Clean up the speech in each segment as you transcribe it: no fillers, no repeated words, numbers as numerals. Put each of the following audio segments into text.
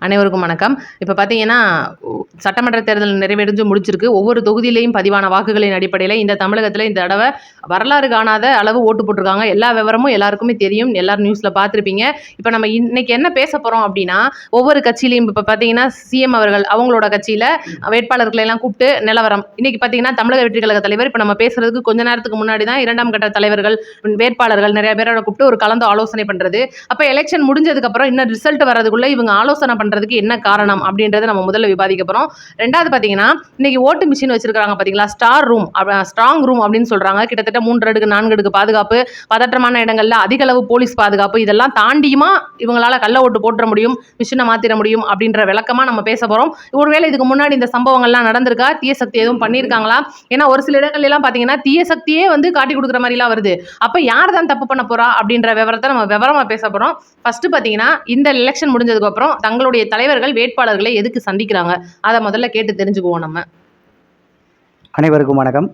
அனைவருக்கும் வணக்கம். இப்ப பார்த்தீங்கன்னா, சட்டமன்ற தேர்தல் நிறைவடைஞ்சு முடிச்சிருக்கு. ஒவ்வொரு தொகுதியிலேயும் பதிவான வாக்குகளின் அடிப்படையில இந்த தமிழகத்தில இந்த தடவ வரலாறு காணாத அளவு ஓட்டு போட்டுருக்காங்க. எல்லா விவரமும் எல்லாருக்குமே தெரியும். எல்லாரும் நியூஸ்ல பார்த்துருப்பீங்க. இப்ப நம்ம இன்னைக்கு என்ன பேச போறோம் அப்டின்னா, ஒவ்வொரு கட்சியிலயும் இப்ப பார்த்தீங்கன்னா, சிஎம் அவர்கள் அவங்களோட கட்சியில வேட்பாளர்களை எல்லாம் கூப்பிட்டு நிலவரம். இன்னைக்கு பார்த்தீங்கன்னா, தமிழக வெற்றி கழக தலைவர் இப்ப நம்ம பேசுறதுக்கு கொஞ்ச நேரத்துக்கு முன்னாடி தான் 2ஆம் கட்ட தலைவர்கள், வேட்பாளர்கள் நெறைய பேரோட கூப்பிட்டு ஒரு கலந்து ஆலோசனை பண்றது. அப்ப எலெக்ஷன் முடிஞ்சதுக்கு அப்புறம் இன்னும் ரிசல்ட் வரதுக்குள்ள இவங்க ஆலோசனை பண்றதுக்கு என்ன காரணம் அப்படின்றத நம்ம முதல்ல விவாதிக்க போறோம். ரெண்டாவது பாத்தீங்கன்னா, இன்னைக்கு ஓட்டு மிஷின் வச்சிருக்காங்க பாத்தீங்களா, ஸ்ட்ராங் ரூம் அப்படின்னு சொல்றாங்க. கிட்டத்தட்ட 3 அடுக்கு 4 அடுக்கு பாதுகாப்பு, பதற்றமான இடங்கள்ல அதிக அளவு போலீஸ் பாதுகாப்பு, இதெல்லாம் தாண்டியுமா இவங்களால கள்ள ஓட்டு போட்டுற முடியும், மிஷினை மாத்திர முடியும் அப்படின்ற விளக்கமா நம்ம பேச போறோம். ஒருவேளை இதுக்கு முன்னாடி இந்த சம்பவங்கள்லாம் நடந்திருக்கா, தீய சக்தி எதுவும் பண்ணியிருக்காங்களா? ஏன்னா ஒரு சில இடங்கள் எல்லாம் பாத்தீங்கன்னா தீய சக்தியே வந்து காட்டி கொடுக்குற மாதிரி எல்லாம் வருது. அப்ப யார் தான் தப்பு பண்ண போறா அப்படின்ற விவரத்தை நம்ம விவரமா பேச போறோம். ஃபர்ஸ்ட் பாத்தீங்கன்னா, இந்த எலெக்ஷன் முடிஞ்சதுக்கு அப்புறம் தங்களுடைய தலைவர்கள் வேட்பாளர்களை எதுக்கு சந்திக்கிறாங்க, அதை முதல்ல கேட்டு தெரிஞ்சுக்குவோம் நம்ம. அனைவருக்கும் வணக்கம்.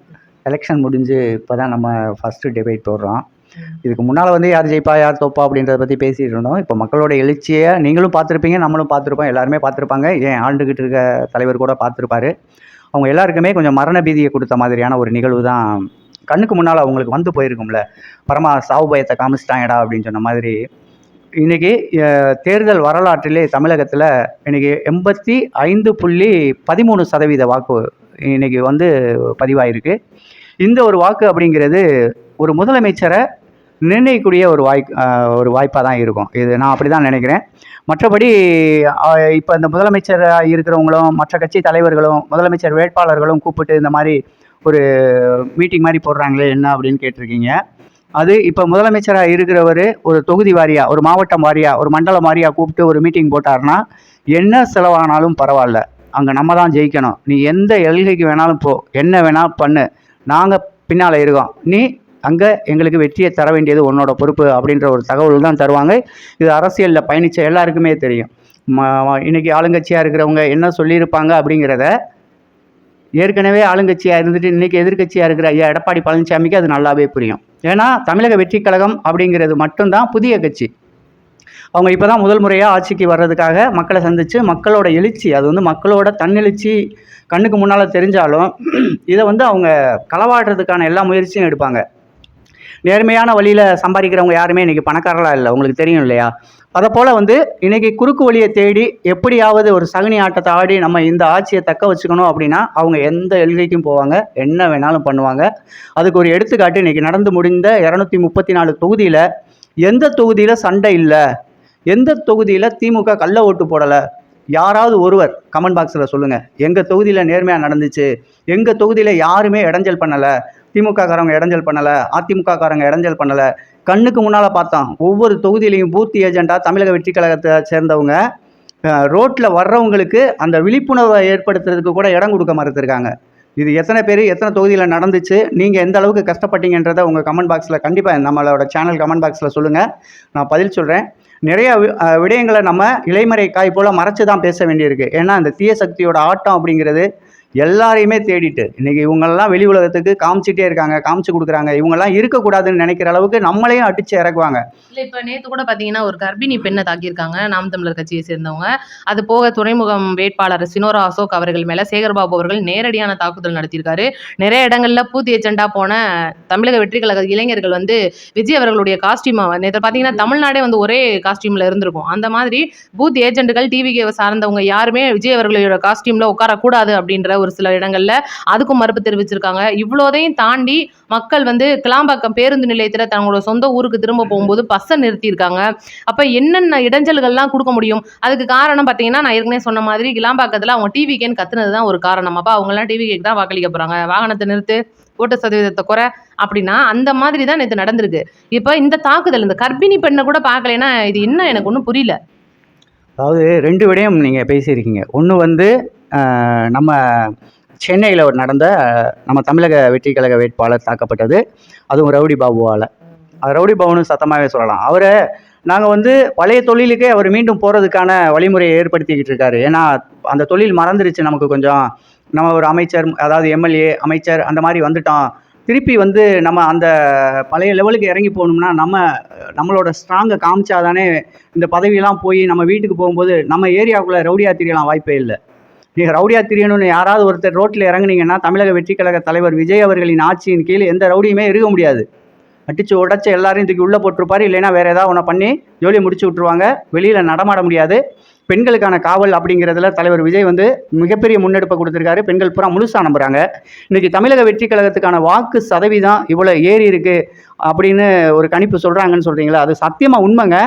எலெக்ஷன் முடிஞ்சு இப்போ தான் நம்ம ஃபஸ்ட்டு டிபேட் போடுறோம். இதுக்கு முன்னால் வந்து யார் ஜெயிப்பா யார் தோப்பா அப்படின்றத பற்றி பேசிகிட்டு இருந்தோம். இப்போ மக்களோட எழுச்சியை நீங்களும் பார்த்துருப்பீங்க, நம்மளும் பார்த்துருப்போம், எல்லாருமே பார்த்துருப்பாங்க. ஏன் ஆண்டுகிட்டு இருக்க தலைவர் கூட பார்த்துருப்பாரு. அவங்க எல்லாருக்குமே கொஞ்சம் மரண பீதியை கொடுத்த மாதிரியான ஒரு நிகழ்வு தான் கண்ணுக்கு முன்னால் அவங்களுக்கு வந்து போயிருக்கும்ல. பரமா சாவு பயத்தை காமிச்சிட்டாங்கடா அப்படின்னு சொன்ன மாதிரி இன்றைக்கி தேர்தல் வரலாற்றிலே தமிழகத்தில் இன்றைக்கி 85.13% வாக்கு இன்றைக்கி வந்து பதிவாயிருக்கு. இந்த ஒரு வாக்கு அப்படிங்கிறது ஒரு முதலமைச்சரை நிர்ணயிக்கக்கூடிய ஒரு வாய்ப்பாக தான் இருக்கும். இது நான் அப்படி தான் நினைக்கிறேன். மற்றபடி இப்போ இந்த முதலமைச்சராக இருக்கிறவங்களும் மற்ற கட்சி தலைவர்களும் முதலமைச்சர் வேட்பாளர்களும் கூப்பிட்டு இந்த மாதிரி ஒரு மீட்டிங் மாதிரி போடுறாங்களே என்ன அப்படின்னு கேட்டிருக்கீங்க. அது இப்போ முதலமைச்சராக இருக்கிறவர் ஒரு தொகுதி வாரியாக, ஒரு மாவட்டம் வாரியாக, ஒரு மண்டலம் வாரியாக கூப்பிட்டு ஒரு மீட்டிங் போட்டார்னா என்ன செலவானாலும் பரவாயில்ல, அங்கே நம்ம தான் ஜெயிக்கணும், நீ எந்த எல்கைக்கு வேணாலும் போ, என்ன வேணால் பண்ணு, நாங்கள் பின்னால் இருக்கோம், நீ அங்கே எங்களுக்கு வெற்றியை தர வேண்டியது உன்னோட பொறுப்பு அப்படின்ற ஒரு தகவல் தான் தருவாங்க. இது அரசியலில் பயணித்த எல்லாருக்குமே தெரியும். இன்றைக்கி ஆளுங்கட்சியாக இருக்கிறவங்க என்ன சொல்லியிருப்பாங்க அப்படிங்கிறத ஏற்கனவே ஆளுங்கட்சியாக இருந்துட்டு இன்றைக்கி எதிர்கட்சியாக இருக்கிற ஐயா எடப்பாடி பழனிசாமிக்கு அது நல்லாவே புரியும். ஏன்னா தமிழக வெற்றி கழகம் அப்படிங்கிறது மட்டும்தான் புதிய கட்சி. அவங்க இப்போ தான் முதல் முறையாக ஆட்சிக்கு வர்றதுக்காக மக்களை சந்தித்து மக்களோட எழுச்சி, அது வந்து மக்களோட தன்னெழுச்சி கண்ணுக்கு முன்னால் தெரிஞ்சாலும் இதை வந்து அவங்க களவாடுறதுக்கான எல்லா முயற்சியும் எடுப்பாங்க. நேர்மையான வழியில் சம்பாதிக்கிறவங்க யாருமே இன்றைக்கி பணக்காரர்களாக இல்லை, உங்களுக்கு தெரியும் இல்லையா? அதை போல் வந்து இன்றைக்கி குறுக்கு வழியை தேடி எப்படியாவது ஒரு சகுனி ஆட்டத்தை ஆடி நம்ம இந்த ஆட்சியை தக்க வச்சுக்கணும் அப்படின்னா அவங்க எந்த எல்கைக்கும் போவாங்க, என்ன வேணாலும் பண்ணுவாங்க. அதுக்கு ஒரு எடுத்துக்காட்டு இன்றைக்கி நடந்து முடிந்த 234 தொகுதியில் எந்த தொகுதியில் சண்டை இல்லை, எந்த தொகுதியில் திமுக கள்ள ஓட்டு போடலை, யாராவது ஒருவர் கமெண்ட் பாக்ஸில் சொல்லுங்கள். எங்கள் தொகுதியில் நேர்மையாக நடந்துச்சு, எங்கள் தொகுதியில் யாருமே இடைஞ்சல் பண்ணலை, திமுக காரங்க இடைஞ்சல் பண்ணலை, அதிமுக காரங்க இடைஞ்சல் பண்ணலை. கண்ணுக்கு முன்னால் பார்த்தோம். ஒவ்வொரு தொகுதியிலையும் பூத் ஏஜெண்டாக தமிழக வெற்றி கழகத்தை சேர்ந்தவங்க ரோட்டில் வர்றவங்களுக்கு அந்த விழிப்புணர்வை ஏற்படுத்துறதுக்கு கூட இடம் கொடுக்க மறுத்துருக்காங்க. இது எத்தனை பேர் எத்தனை தொகுதியில் நடந்துச்சு, நீங்கள் எந்த அளவுக்கு கஷ்டப்பட்டீங்கன்றதை உங்கள் கமெண்ட் பாக்ஸில் கண்டிப்பாக நம்மளோட சேனல் கமெண்ட் பாக்ஸில் சொல்லுங்கள், நான் பதில் சொல்கிறேன். நிறையா விடயங்களை நம்ம இலைமறை காய் போல் மறைச்சி தான் பேச வேண்டியிருக்கு. ஏன்னா இந்த தீய சக்தியோட ஆட்டம் அப்படிங்கிறது எல்லாரையுமே தேடிட்டு இன்றைக்கி இவங்கெல்லாம் வெளி உலகத்துக்கு காமிச்சிட்டே இருக்காங்க, காமிச்சு கொடுக்குறாங்க. இவங்கெல்லாம் இருக்கக்கூடாதுன்னு நினைக்கிற அளவுக்கு நம்மளையும் அடித்து இறக்குவாங்க. இல்லை, இப்போ நேற்று கூட பார்த்தீங்கன்னா ஒரு கர்ப்பிணி பெண்ணை தாக்கியிருக்காங்க நாம் தமிழர் கட்சியை சேர்ந்தவங்க. அது போக துறைமுகம் வேட்பாளர் சினோரா அசோக் அவர்கள் மேலே சேகர்பாபு அவர்கள் நேரடியான தாக்குதல் நடத்தியிருக்காரு. நிறைய இடங்களில் பூத் ஏஜெண்டாக போன தமிழக வெற்றி கழக இளைஞர்கள் வந்து விஜய் அவர்களுடைய காஸ்டியூம் நேற்று பார்த்தீங்கன்னா தமிழ்நாடே வந்து ஒரே காஸ்டியூமில் இருந்திருக்கும். அந்த மாதிரி பூத் ஏஜென்ட்டுகள் டிவிகே சார்ந்தவங்க யாருமே விஜய் அவர்களோட காஸ்டியூமில் உட்காரக்கூடாது அப்படின்ற ஒரு சில இடங்கள்ல அதுக்கும் மறுப்பு தெரிவிச்சிருக்காங்க. இவ்வளோதையும் தாண்டி மக்கள் வந்து கிளாம்பாக்கம் பேருந்து நிலையத்தில் தங்களோட சொந்த ஊருக்கு திரும்ப போகும்போது பஸ்ஸை நிறுத்தியிருக்காங்க. அப்ப என்னென்ன இடைஞ்சல்கள்லாம் கொடுக்க முடியும்? அதுக்கு காரணம் பார்த்தீங்கன்னா, நான் ஏற்கனவே சொன்ன மாதிரி கிளாம்பாக்கத்தில் அவங்க டிவிகேன்னு கத்துனது தான் ஒரு காரணம். அப்ப அவங்கெல்லாம் டிவிகேக்கு தான் வாக்களிக்க போறாங்க, வாகனத்தை நிறுத்து, ஓட்டு சதவீதத்தை குறை அப்படின்னா அந்த மாதிரி தான் நேற்று நடந்திருக்கு. இப்போ இந்த தாக்குதல் இந்த கர்ப்பிணி பெண்ணை கூட பார்க்கலைன்னா இது என்ன, எனக்கு ஒன்றும் புரியல. அதாவது 2 விடயம் நீங்கள் பேசியிருக்கீங்க. ஒன்று வந்து நம்ம சென்னையில் நடந்த நம்ம தமிழக வெற்றி கழக வேட்பாளர் தாக்கப்பட்டது, அதுவும் ரவுடி பாபுவால். ரவுடி பாபுன்னு சத்தமாகவே சொல்லலாம். அவரை நாங்கள் வந்து பழைய தொழிலுக்கே அவர் மீண்டும் போகிறதுக்கான வழிமுறையை ஏற்படுத்திக்கிட்டு இருக்காரு. ஏன்னா அந்த தொழில் மறந்துருச்சு நமக்கு கொஞ்சம். நம்ம ஒரு அமைச்சர், அதாவது எம்எல்ஏ அமைச்சர் அந்த மாதிரி வந்துட்டோம், திருப்பி வந்து நம்ம அந்த பழைய லெவலுக்கு இறங்கி போகணும்னா நம்மளோட ஸ்ட்ராங்கை காமிச்சா தானே இந்த பதவியெல்லாம் போய் நம்ம வீட்டுக்கு போகும்போது நம்ம ஏரியாவுக்குள்ளே ரவுடியாக திரியலாம் வாய்ப்பே இல்லை. நீங்கள் ரவுடியாக திரியணும்னு யாராவது ஒருத்தர் ரோட்டில் இறங்குனீங்கன்னா தமிழக வெற்றிக் கழக தலைவர் விஜய் அவர்களின் ஆட்சியின் கீழ் எந்த ரவுடியுமே இருக்க முடியாது. அடிச்சு உடச்சி எல்லாரையும் தூக்கி உள்ளே போட்டிருப்பாரு, இல்லைன்னா வேறு ஏதாவது ஒன்று பண்ணி ஜோலியை முடிச்சு விட்ருவாங்க. வெளியில் நடமாட முடியாது. பெண்களுக்கான காவல் அப்படிங்கிறதுல தலைவர் விஜய் வந்து மிகப்பெரிய முன்னெடுப்பை கொடுத்துருக்காரு. பெண்கள் பூரா முழுசாக நம்புகிறாங்க. இன்றைக்கி தமிழக வெற்றி கழகத்துக்கான வாக்கு சதவீதம் இவ்வளோ ஏறி இருக்குது அப்படின்னு ஒரு கணிப்பு சொல்கிறாங்கன்னு சொல்கிறீங்களா? அது சத்தியமாக உண்மைங்க.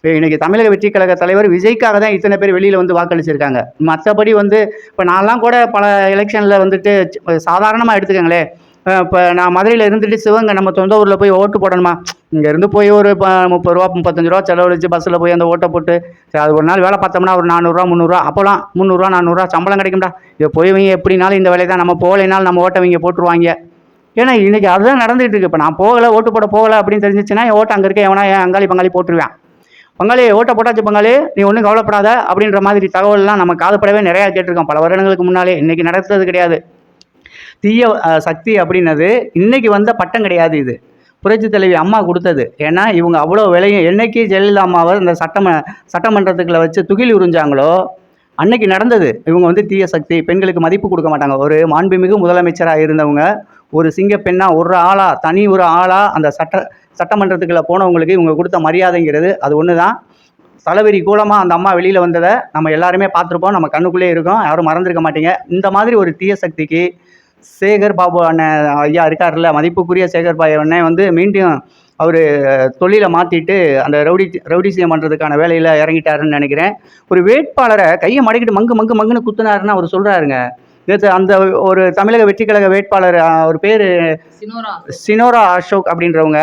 இன்றைக்கி தமிழக வெற்றி கழக தலைவர் விஜய்க்காக தான் இத்தனை பேர் வெளியில் வந்து வாக்களிச்சிருக்காங்க. மற்றபடி வந்து இப்போ நான்லாம் கூட பல எலெக்ஷனில் வந்துட்டு சாதாரணமாக எடுத்துக்கங்களேன். இப்போ நான் மதுரையில் இருந்துட்டு சிவகங்கை நம்ம சொந்த ஊரில் போய் ஓட்டு போடணுமா, இங்கேருந்து போய் ஒரு 30 ரூபா 35 ரூபா செலவழிச்சு பஸ்ஸில் போய் அந்த ஓட்டை போட்டு சரி அது ஒரு நாள் வேலை பார்த்தோம்னா ஒரு 400 300 அப்போலாம் 300 400 சம்பளம் கிடைக்கும்டா. இதை போய் வைங்க எப்படினாலும் இந்த வேலையை தான் நம்ம போகலைனாலும் நம்ம ஓட்டை வைங்க போட்டுருவாங்க. ஏன்னா இன்றைக்கி அதுதான் நடந்துகிட்டு இருக்கு. இப்போ நான் போகலை ஓட்டு போட போகலை அப்படின்னு தெரிஞ்சிச்சுன்னா என் ஓட்டை அங்கே இருக்க எவனா என் அங்காளி பங்காளி போட்டுருவேன். பங்காளி ஓட்டை போட்டாச்சு பங்காளி நீ ஒன்றும் கவலைப்படாத அப்படின்ற மாதிரி தகவல்லாம் நம்ம காதுப்படவே நிறையா கேட்டிருக்கோம் பல வருடங்களுக்கு முன்னாலே. இன்றைக்கி நடத்துறது கிடையாது. தீய சக்தி அப்படின்னது இன்றைக்கி வந்த பட்டம் கிடையாது. இது புரட்சி தலைவி அம்மா கொடுத்தது. ஏன்னா இவங்க அவ்வளோ விலையும் என்னைக்கு ஜெயலலிதா அம்மாவை இந்த சட்டமன்றத்துக்குள்ள வச்சு துகில் உறிஞ்சாங்களோ அன்னைக்கு நடந்தது. இவங்க வந்து தீய சக்தி, பெண்களுக்கு மதிப்பு கொடுக்க மாட்டாங்க. ஒரு மாண்புமிகு முதலமைச்சராக இருந்தவங்க ஒரு சிங்க பெண்ணாக ஒரு ஆளாக தனி ஒரு ஆளாக அந்த சட்டமன்றத்துக்குள்ளே போனவங்களுக்கு இவங்க கொடுத்த மரியாதைங்கிறது அது ஒன்று தான். தலைவரி கூலமாக அந்த அம்மா வெளியில் வந்ததை நம்ம எல்லாருமே பார்த்துருப்போம். நம்ம கண்ணுக்குள்ளே இருக்கோம், யாரும் மறந்துருக்க மாட்டீங்க. இந்த மாதிரி ஒரு தீய சக்திக்கு சேகர் பாபு அண்ணன் ஐயா இருக்கார்ல, மதிப்புக்குரிய சேகர் பாபு அண்ணன் வந்து மீண்டும் அவர் தொழிலை மாற்றிட்டு அந்த ரவுடிசியம் பண்ணுறதுக்கான வேலையில் இறங்கிட்டாருன்னு நினைக்கிறேன். ஒரு வேட்பாளரை கையை மடக்கிட்டு மங்குன்னு குத்துனாருன்னு அவர் சொல்கிறாருங்க. நேற்று அந்த ஒரு தமிழக வெற்றிக்கழக வேட்பாளர் அவர் பேர் சினோரா அசோக் அப்படின்றவங்க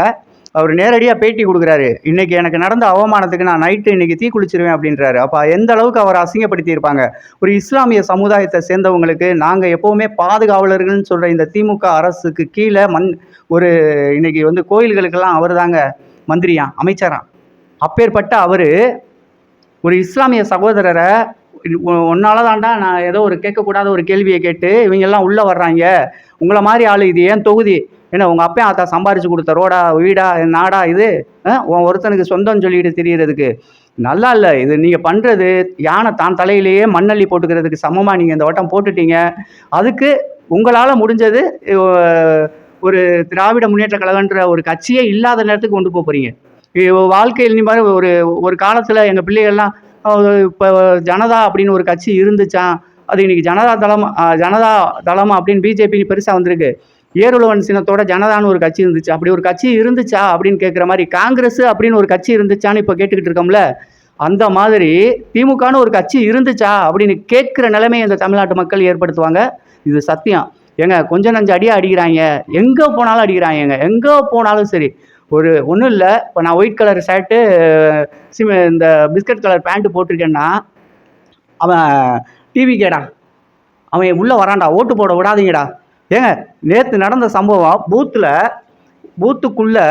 அவர் நேரடியாக பேட்டி கொடுக்குறாரு. இன்றைக்கி எனக்கு நடந்த அவமானத்துக்கு நான் நைட்டு இன்றைக்கி தீ குளிச்சிருவேன் அப்படின்றாரு. அப்போ எந்த அளவுக்கு அவர் அசிங்கப்படுத்தியிருப்பாங்க. ஒரு இஸ்லாமிய சமுதாயத்தை சேர்ந்தவங்களுக்கு நாங்கள் எப்போவுமே பாதுகாவலர்கள்னு சொல்கிற இந்த திமுக அரசுக்கு கீழே ஒரு இன்றைக்கி வந்து கோயில்களுக்கெல்லாம் அவர் தாங்க மந்திரியாம் அமைச்சராம். அப்பேற்பட்ட அவர் ஒரு இஸ்லாமிய சகோதரரை ஒன்னால தாண்டா நான் ஏதோ ஒரு கேட்கக்கூடாத ஒரு கேள்வியை கேட்டு இவங்கெல்லாம் உள்ளே வர்றாங்க, உங்களை மாதிரி ஆள் இது ஏன் தொகுதி, ஏன்னா உங்கள் அப்பா ஆத்தா சம்பாரிச்சு கொடுத்த ரோடா வீடா நாடா இது உன் ஒருத்தனுக்கு சொந்தம் சொல்லிட்டு தெரியறதுக்கு நல்லா இல்லை. இது நீங்கள் பண்ணுறது யானை தான் தலையிலேயே மண்ணள்ளி போட்டுக்கிறதுக்கு சமமாக நீங்கள் இந்த வட்டம் போட்டுட்டீங்க. அதுக்கு உங்களால் முடிஞ்சது ஒரு திராவிட முன்னேற்ற கழகன்ற ஒரு கட்சியே இல்லாத நேரத்துக்கு கொண்டு போகிறீங்க. வாழ்க்கையில் நீ மாதிரி ஒரு காலத்தில் எங்கள் பிள்ளைகள்லாம் இப்போ ஜனதா அப்படின்னு ஒரு கட்சி இருந்துச்சான், அது இன்றைக்கி ஜனதா தளம் அப்படின்னு பிஜேபி பெருசாக வந்திருக்கு. ஏருளவன் சின்னத்தோட ஜனதான்னு ஒரு கட்சி இருந்துச்சு, அப்படி ஒரு கட்சி இருந்துச்சா அப்படின்னு கேட்குற மாதிரி காங்கிரஸ் அப்படின்னு ஒரு கட்சி இருந்துச்சான்னு இப்போ கேட்டுக்கிட்டு இருக்கோம்ல, அந்த மாதிரி திமுகன்னு ஒரு கட்சி இருந்துச்சா அப்படின்னு கேட்குற நிலைமையை இந்த தமிழ்நாட்டு மக்கள் ஏற்படுத்துவாங்க. இது சத்தியம். ஏங்க கொஞ்சம் நஞ்சு அடிக்கிறாங்க, எங்கே போனாலும் அடிக்கிறாங்க, எங்கே போனாலும் சரி. ஒன்றும் இல்லை, இப்போ நான் ஒயிட் கலர் ஷர்ட்டு இந்த பிஸ்கட் கலர் பேண்ட்டு போட்டிருக்கேன்னா அவன் டிவி கேடா, அவன் உள்ளே வரான்டா, ஓட்டு போட விடாதீங்கடா. ஏங்க நேற்று நடந்த சம்பவம், பூத்துக்குள்ளே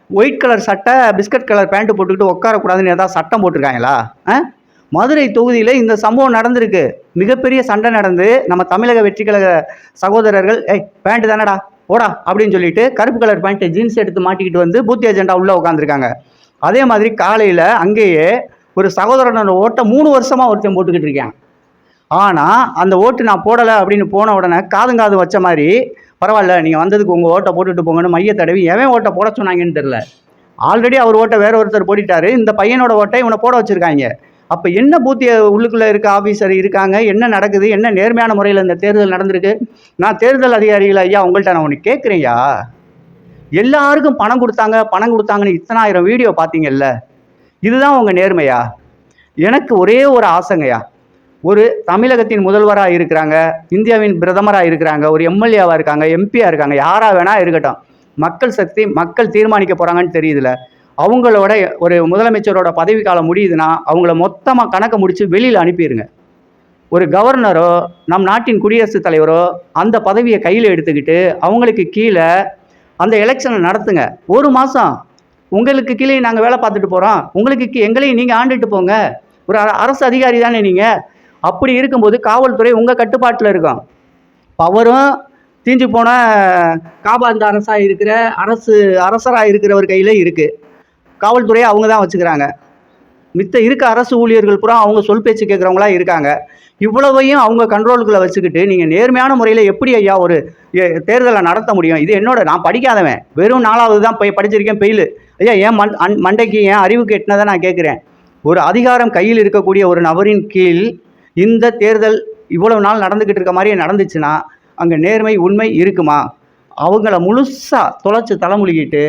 ஒயிட் கலர் சட்டை பிஸ்கட் கலர் பேண்ட்டு போட்டுக்கிட்டு உட்காரக்கூடாதுன்னு ஏதாவது சட்டம் போட்டிருக்காங்களா? மதுரை தொகுதியில் இந்த சம்பவம் நடந்திருக்கு. மிகப்பெரிய சண்டை நடந்து நம்ம தமிழக வெற்றி கழக சகோதரர்கள் பேண்ட்டு தானடா ஓடா அப்படின்னு சொல்லிட்டு கருப்பு கலர் பேண்ட்டு ஜீன்ஸ் எடுத்து மாட்டிக்கிட்டு வந்து பூத் ஏஜெண்டா உள்ளே உட்காந்துருக்காங்க. அதே மாதிரி காலையில் அங்கேயே ஒரு சகோதரனோட ஓட்டை 3 வருஷமாக ஒருத்தன் போட்டுக்கிட்டு இருக்கேன். ஆனால் அந்த ஓட்டு நான் போடலை அப்படின்னு போன உடனே காது வச்ச மாதிரி பரவாயில்ல நீங்கள் வந்ததுக்கு உங்கள் ஓட்டை போட்டுட்டு போங்கன்னு மைய தடவி எவன் ஓட்டை போட சொன்னாங்கன்னு தெரில. ஆல்ரெடி அவர் ஓட்டை வேற ஒருத்தர் போட்டிட்டாரு, இந்த பையனோட ஓட்டை இவனை போட வச்சுருக்காங்க. அப்போ என்ன பூத்திய உள்ளுக்குள்ளே இருக்க ஆஃபீஸர் இருக்காங்க, என்ன நடக்குது, என்ன நேர்மையான முறையில் இந்த தேர்தல் நடந்திருக்கு? நான் தேர்தல் அதிகாரிகள் ஐயா உங்கள்கிட்ட நான் ஒன்று கேட்குறேன்யா, எல்லாருக்கும் பணம் கொடுத்தாங்கன்னு இத்தனாயிரம் வீடியோ பார்த்தீங்கல்ல, இதுதான் உங்கள் நேர்மையா? எனக்கு ஒரே ஒரு ஆசைங்கய்யா, ஒரு தமிழகத்தின் முதல்வராக இருக்கிறாங்க, இந்தியாவின் பிரதமராக இருக்கிறாங்க, ஒரு எம்எல்ஏவாக இருக்காங்க, எம்பியாக இருக்காங்க, யாராக வேணால் இருக்கட்டும், மக்கள் சக்தி மக்கள் தீர்மானிக்க போகிறாங்கன்னு தெரியுதுல, அவங்களோட ஒரு முதலமைச்சரோட பதவி காலம் முடியுதுன்னா அவங்கள மொத்தமாக கணக்கை முடித்து வெளியில் அனுப்பிடுங்க. ஒரு கவர்னரோ நம் நாட்டின் குடியரசுத் தலைவரோ அந்த பதவியை கையில் எடுத்துக்கிட்டு அவங்களுக்கு கீழே அந்த எலெக்ஷனை நடத்துங்க. 1 மாதம் உங்களுக்கு கீழே நாங்கள் வேலை பார்த்துட்டு போகிறோம், உங்களுக்கு எங்களையும் நீங்கள் ஆண்டுட்டு போங்க. ஒரு அரசு அதிகாரி தானே நீங்கள். அப்படி இருக்கும்போது காவல்துறை உங்கள் கட்டுப்பாட்டில் இருக்கும். பவரும் தீஞ்சு போன காபாந்த அரசராக இருக்கிறவர் கையில் இருக்குது. காவல்துறையை அவங்க தான் வச்சுக்கிறாங்க. மித்த இருக்க அரசு ஊழியர்கள் பூரா அவங்க சொல் பேச்சு கேட்குறவங்களா இருக்காங்க. இவ்வளவையும் அவங்க கண்ட்ரோலுக்குள்ளே வச்சுக்கிட்டு நீங்கள் நேர்மையான முறையில் எப்படி ஐயா ஒரு தேர்தலை நடத்த முடியும்? இது நான் படிக்காதவன், வெறும் 4வது தான் படிச்சிருக்கேன், ஃபெயிலு. ஐயா என் மண்டைக்கு என் அறிவுக்கு எட்டினதை நான் கேட்குறேன். ஒரு அதிகாரம் கையில் இருக்கக்கூடிய ஒரு நபரின் கீழ் இந்த தேர்தல் இவ்வளவு நாள் நடந்துக்கிட்டு இருக்க மாதிரியே நடந்துச்சுன்னா அங்கே நேர்மை உண்மை இருக்குமா? அவங்கள முழுசாக தொலைச்சி தலைமுழுகிட்டு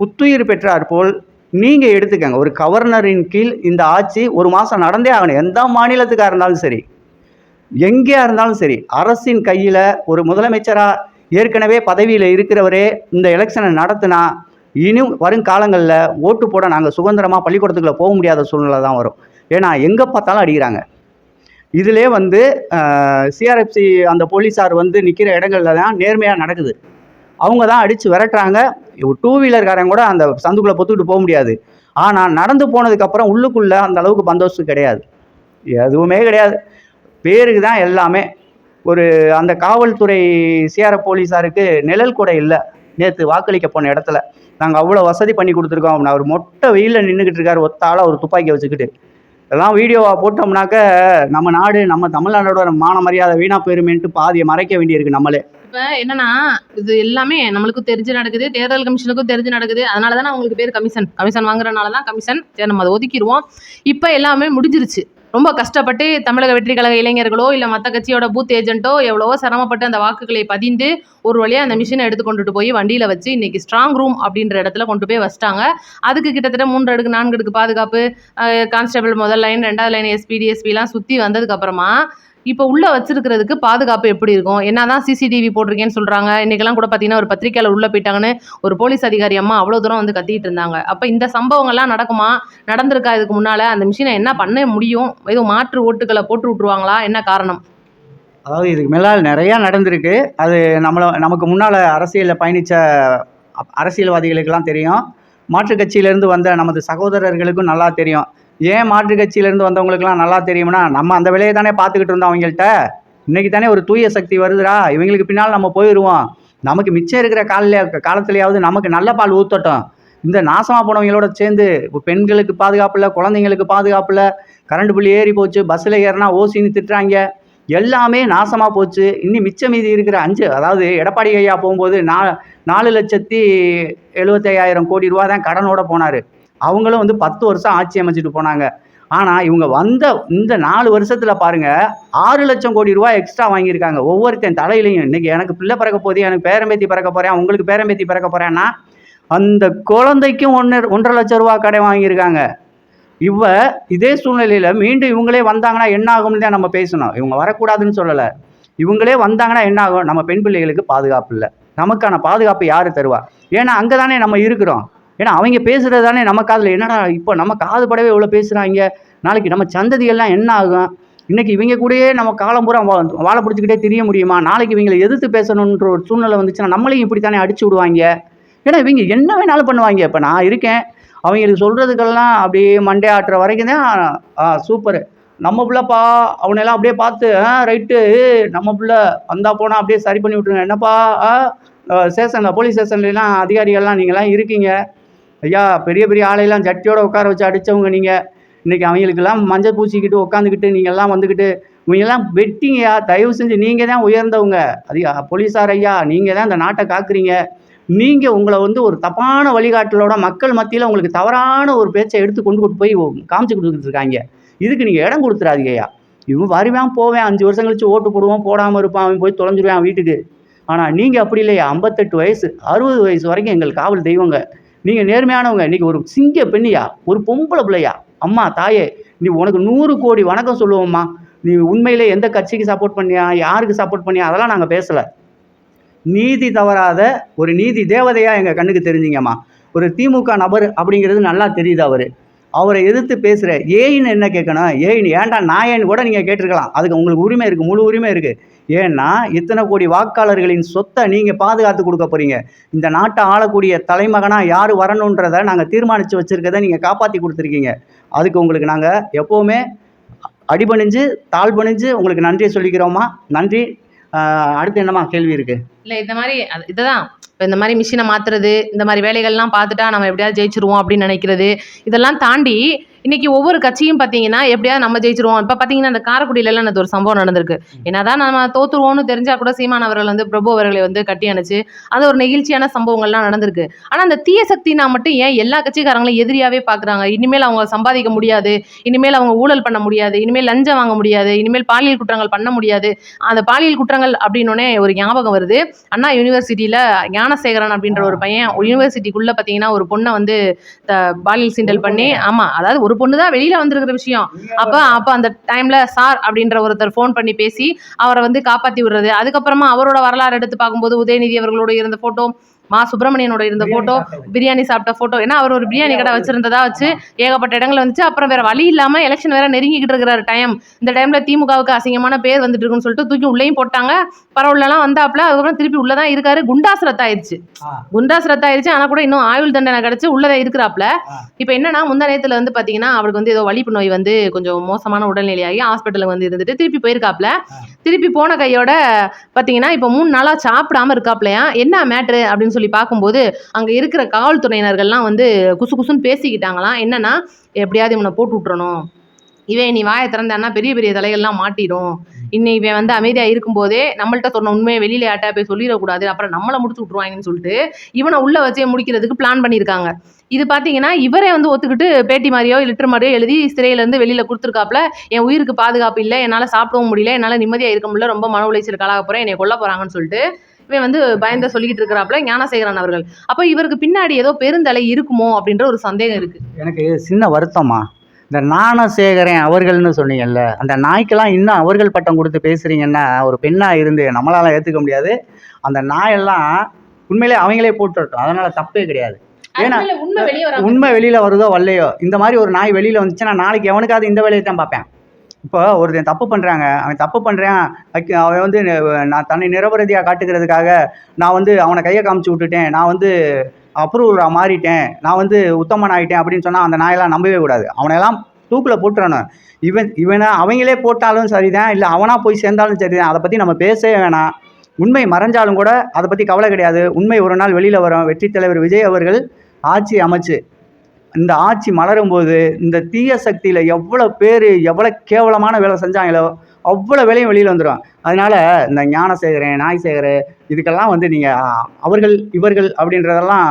புத்துயிர் பெற்றார் போல் நீங்கள் எடுத்துக்கங்க. ஒரு கவர்னரின் கீழ் இந்த ஆட்சி ஒரு மாதம் நடந்தே ஆகணும். எந்த மாநிலத்துக்காக இருந்தாலும் சரி, எங்கேயா இருந்தாலும் சரி, அரசின் கையில் ஒரு முதலமைச்சராக ஏற்கனவே பதவியில் இருக்கிறவரே இந்த எலெக்ஷனை நடத்தினா இனியும் வருங்காலங்களில் ஓட்டு போட நாங்கள் சுதந்திரமாக பள்ளிக்கூடத்துக்குள்ளே போக முடியாத சூழ்நிலை தான் வரும். ஏன்னா எங்கே பார்த்தாலும் அடிக்கிறாங்க. இதிலே சிஆர்எஃப்சி அந்த போலீஸார் நிற்கிற இடங்களில் தான் நேர்மையாக நடக்குது. அவங்க தான் அடித்து விரட்டுறாங்க. 2 வீலர்காரங்க கூட அந்த சந்துக்குள்ளே பொத்துக்கிட்டு போக முடியாது. ஆனால் நடந்து போனதுக்கப்புறம் உள்ளுக்குள்ளே அந்த அளவுக்கு பந்தோபஸ்து கிடையாது, எதுவுமே கிடையாது. பேருக்கு தான் எல்லாமே. அந்த காவல்துறை சிஆர்எஃப் போலீஸாருக்கு நிழல் கூட இல்லை. நேற்று வாக்களிக்க போன இடத்துல நாங்கள் அவ்வளோ வசதி பண்ணி கொடுத்துருக்கோம். அவர் மொட்டை வெயிலில் நின்றுக்கிட்டு இருக்கார், ஒத்தாளாக ஒரு துப்பாக்கி வச்சுக்கிட்டு. இதெல்லாம் வீடியோவாக போட்டோம்னாக்க நம்ம நாடு, நம்ம தமிழ்நாடோட மான மரியாதை வீணாக போயிருமேன்ட்டு பாதியை மறைக்க வேண்டியிருக்கு நம்மளே. இப்போ என்னன்னா, இது எல்லாமே நம்மளுக்கும் தெரிஞ்சு நடக்குது, தேர்தல் கமிஷனுக்கும் தெரிஞ்சு நடக்குது. அதனால தானே அவங்களுக்கு பேர் கமிஷன் வாங்குறதுனால தான் கமிஷன். சரி, நம்ம அதை ஒதுக்கிடுவோம். இப்போ எல்லாமே முடிஞ்சிருச்சு. ரொம்ப கஷ்டப்பட்டு தமிழக வெற்றி கழக இளைஞர்களோ இல்லை மற்ற கட்சியோட பூத் ஏஜென்ட்டோ எவ்வளவோ சிரமப்பட்டு அந்த வாக்குகளை பதிந்து ஒரு வழியாக அந்த மிஷினை எடுத்து கொண்டுட்டு போய் வண்டியில் வச்சு இன்றைக்கி ஸ்ட்ராங் ரூம் அப்படின்ற இடத்துல கொண்டு போய் வச்சிட்டாங்க. அதுக்கு கிட்டத்தட்ட 3 அடுக்கு 4 அடுக்கு பாதுகாப்பு, கான்ஸ்டபிள் முதல் லைன் 2வது லைன் எஸ்பி டிஎஸ்பிலாம் சுற்றி வந்ததுக்கப்புறமா இப்போ உள்ளே வச்சிருக்கிறதுக்கு பாதுகாப்பு எப்படி இருக்கும்? என்ன தான் சிசிடிவி போட்டிருக்கேன்னு சொல்கிறாங்க. இன்றைக்கெல்லாம் கூட பார்த்தீங்கன்னா ஒரு பத்திரிக்கையாளர் உள்ளே போயிட்டாங்கன்னு ஒரு போலீஸ் அதிகாரி அம்மா அவ்வளோ தூரம் கத்திட்டு இருந்தாங்க. அப்போ இந்த சம்பவங்கள்லாம் நடக்குமா? நடந்திருக்கா? இதுக்கு முன்னால் அந்த மிஷினை என்ன பண்ண முடியும்? எதுவும் மாற்று ஓட்டுகளை போட்டு விட்ருவாங்களா? என்ன காரணம்? அதாவது இதுக்கு மேலால் நிறையா நடந்திருக்கு. அது நமக்கு முன்னால் அரசியலில் பயணித்த அரசியல்வாதிகளுக்கெல்லாம் தெரியும். மாற்றுக் கட்சியிலேருந்து வந்த நமது சகோதரர்களுக்கும் நல்லா தெரியும். ஏன் மாற்றுக் கட்சியிலேருந்து வந்தவங்களுக்குலாம் நல்லா தெரியும்னா, நம்ம அந்த வேலையை தானே பார்த்துக்கிட்டு இருந்தோம் அவங்கள்ட்ட. இன்றைக்கி தானே ஒரு தூய சக்தி வருதுடா, இவங்களுக்கு பின்னால் நம்ம போயிடுவோம், நமக்கு மிச்சம் இருக்கிற காலத்துலையாவது நமக்கு நல்ல பால் ஊற்றட்டும். இந்த நாசமாக போனவங்களோட சேர்ந்து பெண்களுக்கு பாதுகாப்பு இல்லை, குழந்தைங்களுக்கு பாதுகாப்பு இல்லை, கரண்ட் பில் ஏறி போச்சு, பஸ்ஸில் ஏறினா ஓசின்னு திட்டுறாங்க, எல்லாமே நாசமாக போச்சு. இன்னும் மிச்சம் மீதி இருக்கிற 5, அதாவது எடப்பாடி ஐயா போகும்போது 4,75,000 கோடி ரூபா தான் கடனோட போனார். அவங்களும் 10 வருஷம் ஆட்சி அமைச்சிட்டு போனாங்க. ஆனால் இவங்க வந்த இந்த 4 வருஷத்தில் பாருங்கள் 6 லட்சம் கோடி ரூபா எக்ஸ்ட்ரா வாங்கியிருக்காங்க ஒவ்வொருத்தன் தலையிலையும். இன்றைக்கி எனக்கு பிள்ளை பிறக்க போகுது, எனக்கு பேரம்பேத்தி பிறக்க போகிறேன், உங்களுக்கு பேரம்பேத்தி பிறக்க போகிறேன்னா அந்த குழந்தைக்கும் 1.5 லட்சம் ரூபா கடை வாங்கியிருக்காங்க. இதே சூழ்நிலையில் மீண்டும் இவங்களே வந்தாங்கன்னா என்ன ஆகும்னு தான் நம்ம பேசணும். இவங்க வரக்கூடாதுன்னு சொல்லலை. இவங்களே வந்தாங்கன்னா என்ன ஆகும்? நம்ம பெண் பிள்ளைகளுக்கு பாதுகாப்பு இல்லை. நமக்கான பாதுகாப்பு யார் தருவா? ஏன்னா அங்கே தானே நம்ம இருக்கிறோம். ஏன்னா அவங்க பேசுகிறது தானே நம்ம காதில். என்னடா இப்போ நம்ம காது படவே இவ்வளோ பேசுகிறாங்க, நாளைக்கு நம்ம சந்ததிகள்லாம் என்ன ஆகும்? இன்றைக்கி இவங்க கூடயே நம்ம காலம் பூரா வாழை பிடிச்சிக்கிட்டே தெரிய முடியுமா? நாளைக்கு இவங்களை எதிர்த்து பேசணுன்ற ஒரு சூழ்நிலை வந்துச்சுன்னா நம்மளையும் இப்படி தானே அடிச்சு விடுவாங்க. ஏன்னா இவங்க என்ன வேணாலும் பண்ணுவாங்க. இப்போ நான் இருக்கேன், அவங்களுக்கு சொல்கிறதுக்கெல்லாம் அப்படியே மண்டே ஆட்டுற வரைக்கும் தான் சூப்பரு, நம்ம பிள்ளைப்பா, அவனெல்லாம் அப்படியே பார்த்து ரைட்டு, நம்ம பிள்ளை வந்தால் போனால் அப்படியே சரி பண்ணி விட்ருங்க. என்னப்பா ஸ்டேஷனில் போலீஸ் ஸ்டேஷன்லாம் அதிகாரிகள்லாம் நீங்கள்லாம் இருக்கீங்க ஐயா, பெரிய பெரிய ஆளையெல்லாம் ஜட்டியோடு உட்கார வச்சு அடித்தவங்க நீங்கள். இன்றைக்கி அவங்களுக்கெல்லாம் மஞ்சள் பூசிக்கிட்டு உட்காந்துக்கிட்டு நீங்கள்லாம் வந்துக்கிட்டு இவங்கெல்லாம் வெட்டிங்கய்யா. தயவு செஞ்சு நீங்கள் தான் உயர்ந்தவங்க போலீஸார் ஐயா, நீங்கள் தான் இந்த நாட்டை காக்குறீங்க. நீங்கள் உங்களை ஒரு தப்பான வழிகாட்டலோட மக்கள் மத்தியில் உங்களுக்கு தவறான ஒரு பேச்சை எடுத்து கொண்டு போய் காமிச்சு கொடுத்துட்டு இருக்காங்க. இதுக்கு நீங்கள் இடம் கொடுத்துறாதீங்கய்யா. இவன் வருவான் போவேன், 5 வருஷம் கழிச்சு ஓட்டு போடுவோம், போடாமல் இருப்பான், அவன் போய் தொலைஞ்சிருவான் வீட்டுக்கு. ஆனால் நீங்கள் அப்படி இல்லையா, 58 வயசு 60 வயசு வரைக்கும் எங்கள் காவல் தெய்வங்க. நீங்கள் நேர்மையானவங்க. இன்றைக்கி ஒரு சிங்க பெண்ணியா, ஒரு பொம்பளை பிள்ளையா, அம்மா தாயே, நீ உனக்கு 100 கோடி வணக்கம் சொல்லுவோம்மா. நீ உண்மையிலே எந்த கட்சிக்கு சப்போர்ட் பண்ணியா, யாருக்கு சப்போர்ட் பண்ணியா, அதெல்லாம் நாங்கள் பேசலை. நீதி தவறாத ஒரு நீதி தேவதையாக எங்கள் கண்ணுக்கு தெரிஞ்சிங்கம்மா. ஒரு திமுக நபர் அப்படிங்கிறது நல்லா தெரியுது. அவரை எதிர்த்து பேசுகிற ஏன்னு என்ன கேட்கணும்? ஏன்டா நாயன்னு கூட நீங்கள் கேட்டிருக்கலாம். அதுக்கு உங்களுக்கு உரிமை இருக்குது, முழு உரிமை இருக்குது. ஏன்னா இத்தனை கோடி வாக்காளர்களின் சொத்தை நீங்கள் பாதுகாத்து கொடுக்க போகிறீங்க. இந்த நாட்டை ஆளக்கூடிய தலைமகனாக யார் வரணுன்றதை நாங்கள் தீர்மானித்து வச்சுருக்கதை நீங்கள் காப்பாற்றி கொடுத்துருக்கீங்க. அதுக்கு உங்களுக்கு நாங்கள் எப்போவுமே அடிபணிஞ்சு தாழ்பணிஞ்சு உங்களுக்கு நன்றியை சொல்லிக்கிறோம்மா. நன்றி. அடுத்து என்னம்மா கேள்வி இருக்குது? இல்ல இந்த மாரி இதுதான். இப்ப இந்த மாரி மிஷின மாத்துறது, இந்த மாரி வேலைகள்லாம் பார்த்துட்டா நம்ம எப்படியாவது ஜெயிச்சுருவோம் அப்படின்னு நெனைக்கிறது. இதெல்லாம் தாண்டி இன்னைக்கு ஒவ்வொரு கட்சியும் பார்த்தீங்கன்னா, எப்படியாவது நம்ம ஜெயிச்சுருவோம். இப்ப பார்த்தீங்கன்னா, இந்த காரைக்குடியிலலாம் நேத்து ஒரு சம்பவம் நடந்திருக்கு. என்னதான் நம்ம தோத்துருவோம்னு தெரிஞ்சா கூட சீமான் அவர்கள் வந்து பிரபு அவர்களை வந்து கட்டி அணைச்சு, அது ஒரு நெகிழ்ச்சியான சம்பவங்கள்லாம் நடந்திருக்கு. ஆனா அந்த தீய சக்தினா மட்டும் ஏன் எல்லா கட்சிக்காரங்களும் எதிரியாவே பார்க்குறாங்க? இனிமேல் அவங்க சம்பாதிக்க முடியாது. இனிமேல் அவங்க ஊழல் பண்ண முடியாது. இனிமேல் லஞ்சம் வாங்க முடியாது. இனிமேல் பாலியல் குற்றங்கள் பண்ண முடியாது. அந்த பாலியல் குற்றங்கள் அப்படின்னோனே ஒரு ஞாபகம் வருது. அண்ணா யூனிவர்சிட்டியில ஞானசேகரன் அப்படின்ற ஒரு பையன் யூனிவர்சிட்டிக்குள்ள பார்த்தீங்கன்னா, ஒரு பொண்ண வந்து த பாலியல் சீண்டல் பண்ணி ஆமா. அதாவது ஒரு பொண்ணு தான் வெளியில வந்திருக்கிற விஷயம். அப்ப அந்த டைம்ல சார் அப்படின்ற ஒருத்தர் ஃபோன் பண்ணி பேசி அவரை வந்து காப்பாத்தி விடுறது. அதுக்கப்புறமா அவரோட வரலாறு எடுத்து பார்க்கும்போது உதயநிதி அவர்களோட இருந்த போட்டோ, மா சுப்பிரமணியனோட இருந்த போட்டோ, பிரியாணி சாப்பிட்ட போட்டோ, ஏன்னா அவர் ஒரு பிரியாணி கடை வச்சிருந்ததா வச்சு ஏகப்பட்ட இடங்கள் வந்துச்சு. அப்புறம் வேற வழி இல்லாம எலெக்ஷன் வேற நெருங்கிக்கிட்டு இருக்கிற டைம், இந்த டைம்ல திமுகவுக்கு அசிங்கமான பேர் வந்துட்டு இருக்குன்னு சொல்லிட்டு தூக்கி உள்ளேயும் போட்டாங்க. பரவலாம் வந்தாப்புல, அதுக்கப்புறம் திருப்பி உள்ளதான் இருக்காரு. குண்டாஸ் ரத்தாயிருச்சு. ஆனா கூட இன்னும் ஆயுள் தண்டனை கிடைச்சு உள்ளதான் இருக்கிறாப்ல. இப்ப என்னன்னா, முந்தா நேரத்துல வந்து பாத்தீங்கன்னா அவருக்கு வந்து ஏதோ வலிப்பு நோய் வந்து கொஞ்சம் மோசமான உடல்நிலையாகி ஹாஸ்பிட்டலுக்கு வந்து இருந்துட்டு திருப்பி போயிருக்காப்ல. திருப்பி போன கையோட பாத்தீங்கன்னா இப்ப 3 நாளா சாப்பிடாம இருக்காப்லையா. என்ன மேட்ரு அப்படின்னு சொல்லி பார்க்கும்போது அங்க இருக்கிற காவல்துறையினர்கள்லாம் வந்து குசு குசுன்னு பேசிக்கிட்டாங்களாம். என்னன்னா, எப்படியாவது இவனை போட்டு விட்டுறணும், இவன் நீ வாயை திறந்தான்னா பெரிய பெரிய தலைகள்லாம் மாட்டிடும், இன்னும் இவன் வந்து அமைதியா இருக்கும்போதே நம்மள்ட்ட சொன்ன உண்மையை வெளியில யார்ட்டா போய் சொல்லிடக்கூடாது, அப்புறம் நம்மளை முடிச்சு விட்டுருவாங்கன்னு சொல்லிட்டு இவனை உள்ள வச்சே முடிக்கிறதுக்கு பிளான் பண்ணியிருக்காங்க. இது பார்த்தீங்கன்னா இவரே வந்து ஒத்துக்கிட்டு பேட்டி மாதிரியோ லிட்டர் மாதிரியோ எழுதி சிறையிலேருந்து வெளியில் கொடுத்துருக்காப்புல. என் உயிருக்கு பாதுகாப்பு இல்லை, என்னால் சாப்பிடவும் முடியல, என்னால் நிம்மதியாக இருக்க முடியல, ரொம்ப மன உளைச்சலுக்கு ஆளாக போகிறேன், என்னை கொல்ல போகிறாங்கன்னு சொல்லிட்டு இவன் வந்து பயந்த சொல்லிக்கிட்டு இருக்கிறாப்புல ஞானசேகரன் அவர்கள். அப்போ இவருக்கு பின்னாடி ஏதோ பெருந்தலை இருக்குமோ அப்படின்ற ஒரு சந்தேகம் இருக்குது. எனக்கு சின்ன வருத்தமா, இந்த ஞானசேகரன் அவர்கள்னு சொன்னீங்கல்ல, அந்த நாய்க்கெல்லாம் இன்னும் அவர்கள் பட்டம் கொடுத்து பேசுகிறீங்கன்னா ஒரு பெண்ணாக இருந்து நம்மளால ஏற்றுக்க முடியாது. அந்த நாயெல்லாம் உண்மையிலே அவங்களே போட்டுட்டோம், அதனால் தப்பே கிடையாது. ஏன்னா உண்மை வெளியில் வருதோ வரலையோ, இந்த மாதிரி ஒரு நாய் வெளியில் வந்துச்சுன்னா நாளைக்கு எவனுக்காவது இந்த வேலையை தான் பார்ப்பேன். இப்போ ஒருத்தன் தப்பு பண்ணுறாங்க, அவன் தப்பு பண்ணுறான், அவன் வந்து நான் தன்னை நிரபராதியாக காட்டுக்கிறதுக்காக நான் வந்து அவனை கையை காமிச்சு விட்டுட்டேன், நான் வந்து அப்ரூவலாக மாறிட்டேன், நான் வந்து உத்தமன் ஆகிட்டேன் அப்படின்னு சொன்னால் அந்த நாயெல்லாம் நம்பவே கூடாது. அவனையெல்லாம் தூக்கில் போட்டுறணும். இவனை அவங்களே போட்டாலும் சரிதான், இல்லை அவனாக போய் சேர்ந்தாலும் சரிதான், அதை பற்றி நம்ம பேசவே வேணாம். உண்மை மறைஞ்சாலும் கூட அதை பற்றி கவலை கிடையாது. உண்மை ஒரு நாள் வெளியில் வரும். வெற்றி தலைவர் விஜய் அவர்கள் ஆட்சி அமைச்சு இந்த ஆட்சி மலரும் போது இந்த தீய சக்தியில் எவ்வளோ பேர் எவ்வளோ கேவலமான வேலை செஞ்சாங்களோ அவ்வளோ வேலையும் வெளியில் வந்துடும். அதனால் இந்த ஞானசேகரன், நாய்சேகர் இதுக்கெல்லாம் வந்து நீங்கள் அவர்கள் இவர்கள் அப்படின்றதெல்லாம்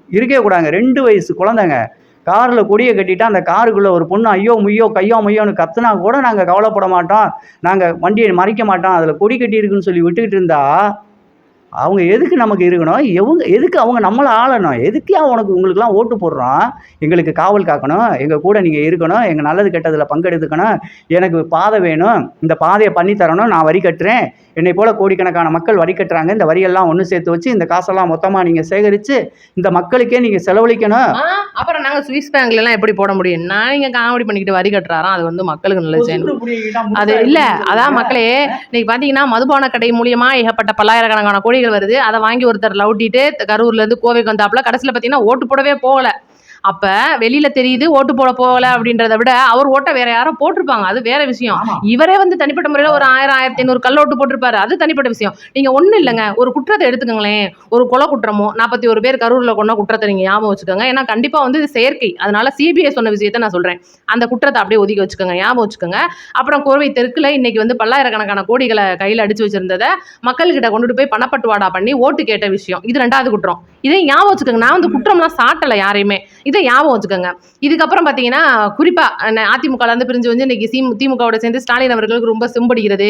இருக்கவே கூடாங்க. 2 வயசு குழந்தைங்க காரில் கொடியை கட்டிட்டு அந்த காருக்குள்ளே ஒரு பொண்ணு ஐயோ முய்யோ கையோ முய்யோன்னு கத்துனா கூட நாங்கள் கவலைப்பட மாட்டோம், நாங்கள் வண்டியை மறைக்க மாட்டோம், அதில் கொடி கட்டி இருக்குன்னு சொல்லி விட்டுக்கிட்டு இருந்தா அவங்க எதுக்கு நமக்கு இருக்கணும்? எதுக்கு அவங்க நம்மளை ஆளணும்? எதுக்கே உங்களுக்கெல்லாம் ஓட்டு போடுறோம்? எங்களுக்கு காவல் காக்கணும், எங்கள் கூட நீங்கள் இருக்கணும், எங்கள் நல்லது கெட்டதில் பங்கெடுத்துக்கணும், எனக்கு பாதை வேணும், இந்த பாதையை பண்ணி தரணும், நான் வரி கட்டுறேன், என்னை போல் கோடிக்கணக்கான மக்கள் வரி கட்டுறாங்க, இந்த வரியெல்லாம் ஒன்று சேர்த்து வச்சு இந்த காசெல்லாம் மொத்தமாக நீங்கள் சேகரித்து இந்த மக்களுக்கே நீங்கள் செலவழிக்கணும். அப்புறம் நாங்கள் சுவிஸ் பேங்க்லாம் எப்படி போட முடியும்? நான் இங்கே காமெடி பண்ணிக்கிட்டு வரி கட்டுறாராம், அது வந்து மக்களுக்கு நல்லது செய்யணும். அது இல்லை, அதான் மக்களே இன்னைக்கு பார்த்தீங்கன்னா மதுபான கடை மூலியமாக ஏகப்பட்ட பல்லாயிரக்கணக்கான கோடிகள் வருது. அதை வாங்கி ஒருத்தர் லவுட்டிட்டு கரூர்லேருந்து கோவைக்கு வந்தாப்புல கடைசியில் பார்த்தீங்கன்னா ஓட்டு போடவே போகலை. அப்ப வெளியில தெரியுது ஓட்டு போட போகல அப்படின்றத விட அவர் ஓட்ட வேற யாரோ போட்டிருப்பாங்க, அது வேற விஷயம். இவரே வந்து தனிப்பட்ட முறையில ஒரு 1000 1500 கல் ஓட்டு போட்டிருப்பாரு, அது தனிப்பட்ட விஷயம். நீங்க ஒண்ணு இல்லைங்க, ஒரு குற்றத்தை எடுத்துக்கங்களேன், ஒரு கொலை குற்றமோ 41 பேர் கரூர்ல கொண்ட குற்றத்தை நீங்க ஞாபகம் வச்சுக்கோங்க. ஏன்னா கண்டிப்பா வந்து இது செயற்கை, அதனால சிபிஐ சொன்ன விஷயத்த நான் சொல்றேன். அந்த குற்றத்தை அப்படியே ஒதுக்கி வச்சுக்கோங்க, ஞாபகம் வச்சுக்கோங்க. அப்புறம் கோவை தெற்குல இன்னைக்கு வந்து பல்லாயிரக்கணக்கான கோடிகளை கையில் அடிச்சு வச்சிருந்ததை மக்கள்கிட்ட கொண்டுட்டு போய் பணப்பட்டுவாடா பண்ணி ஓட்டு கேட்ட விஷயம், இது 2வது குற்றம். இதை ஞாபகம் வச்சுக்கோங்க. நான் வந்து குற்றம்லாம் சாட்டலை யாரையுமே, இதை ஞாபகம் வச்சுக்கோங்க. இதுக்கப்புறம் பார்த்தீங்கன்னா குறிப்பா அதிமுக இருந்து பிரிஞ்சு வந்து இன்னைக்கு திமுகவோட சேர்ந்து ஸ்டாலின் அவர்களுக்கு ரொம்ப செம்படிக்கிறது,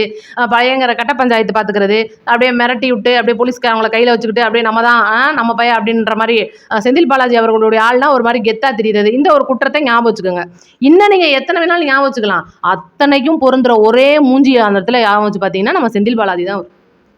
பயங்கர கட்ட பஞ்சாயத்து பார்த்துக்கிறது, அப்படியே மிரட்டி விட்டு அப்படியே போலீஸ்காரங்களை கையில் வச்சுக்கிட்டு அப்படியே நம்ம தான் நம்ம பையன் அப்படின்ற மாதிரி செந்தில் பாலாஜி அவர்களுடைய ஆள்னா ஒரு மாதிரி கெத்தா தெரியுது. இந்த ஒரு குற்றத்தை ஞாபகம் வச்சுக்கோங்க. இன்னும் நீங்க எத்தனை வேணாலும் ஞாபகம் வச்சுக்கலாம், அத்தனைக்கும் பொருந்துற ஒரே மூஞ்சி அந்த இடத்துல ஞாபகம் வச்சு பார்த்தீங்கன்னா நம்ம செந்தில் பாலாஜி தான்,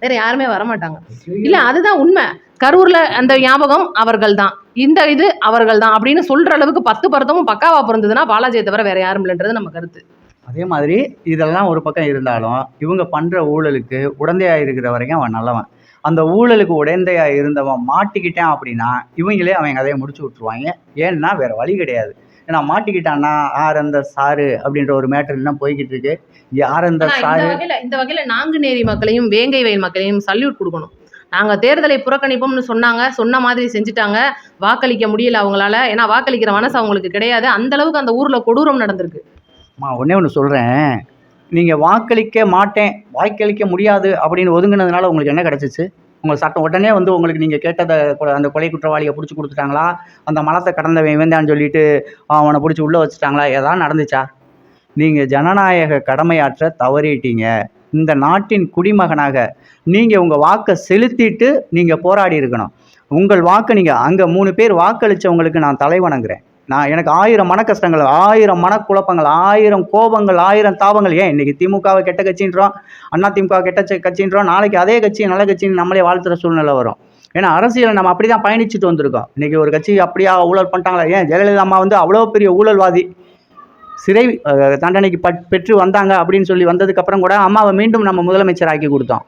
வேற யாருமே வரமாட்டாங்க. இல்ல அதுதான் உண்மை. கரூர்ல அந்த ஞாபகம் அவர்கள் தான், இந்த இது அவர்கள் தான் அப்படின்னு சொல்ற அளவுக்கு 10 பர்த்தமும் பக்காவா பிறந்ததுன்னா பாலாஜியை தவிர வேற யாரும் இல்லைன்றது நம்ம கருத்து. அதே மாதிரி இதெல்லாம் ஒரு பக்கம் இருந்தாலும் இவங்க பண்ற ஊழலுக்கு உடந்தையா இருக்கிற வரைக்கும் அவன் நல்லவன். அந்த ஊழலுக்கு உடந்தையா இருந்தவன் மாட்டிக்கிட்டான் அப்படின்னா இவங்களே அவங்க கதையை முடிச்சு விட்டுருவாங்க. ஏன்னா வேற வழி கிடையாது. ஏன்னா மாட்டிக்கிட்டான்னா ஆர் அந்த சாரு அப்படின்ற ஒரு மேட்டர் இன்னும் போய்கிட்டு இருக்கு. யார் அந்த சாரு? இந்த வகையில நாங்குநேரி மக்களையும் வேங்கை வயல் மக்களையும் சல்யூட் கொடுக்கணும். நாங்க தேர்தலை புறக்கணிப்போம்னு சொன்னாங்க, சொன்ன மாதிரி செஞ்சுட்டாங்க. வாக்களிக்க முடியல அவங்களால. ஏன்னா வாக்களிக்கிற மனசு அவங்களுக்கு கிடையாது. அந்த அளவுக்கு அந்த ஊர்ல கொடூரம் நடந்திருக்கு. ஒண்ணே ஒன்று சொல்றேன். நீங்க வாக்களிக்க மாட்டேன், வாக்களிக்க முடியாது அப்படின்னு ஒதுங்குனதுனால உங்களுக்கு என்ன கிடைச்சிச்சு? உங்க சட்டம் உடனே வந்து உங்களுக்கு நீங்க கேட்டத அந்த கொலை குற்றவாளிய புடிச்சு குடுத்துட்டாங்களா? அந்த மலத்த கடந்தவன் இவன் தான்னு சொல்லிட்டு அவன புடிச்சு உள்ள வச்சுட்டாங்களா? ஏதாவது நடந்துச்சா? நீங்க ஜனநாயக கடமையாற்ற தவறிட்டீங்க. இந்த நாட்டின் குடிமகனாக நீங்க உங்க வாக்க செலுத்திட்டு நீங்க போராடி இருக்கணும். உங்கள் வாக்க நீங்க அங்க 3 பேர் வாக்களிச்சவங்களுக்கு நான் தலை வணங்குறேன். எனக்கு 1000 மனக்கஷ்டங்கள், 1000 மனக்குழப்பங்கள், 1000 கோபங்கள், 1000 தாபங்கள். ஏன் இன்னைக்கு திமுகவை கெட்ட கட்சின்றோம், அதிமுக கெட்ட கட்சின்றோம், நாளைக்கு அதே கட்சி நல்ல கட்சின்னு நம்மளே வாழ்த்துற சூழ்நிலை வரும். ஏன்னா அரசியல் நம்ம அப்படி தான் பயணிச்சுட்டு வந்திருக்கோம். இன்னைக்கு ஒரு கட்சி அப்படியா ஊழல் பண்ணிட்டாங்களா? ஏன் ஜெயலலிதா அம்மா வந்து அவ்வளோ பெரிய ஊழல்வாதி, சிறை தண்டனைக்கு பெற்று வந்தாங்க அப்படின்னு சொல்லி வந்ததுக்கப்புறம் கூட அம்மாவை மீண்டும் நம்ம முதலமைச்சர் ஆக்கி கொடுத்தோம்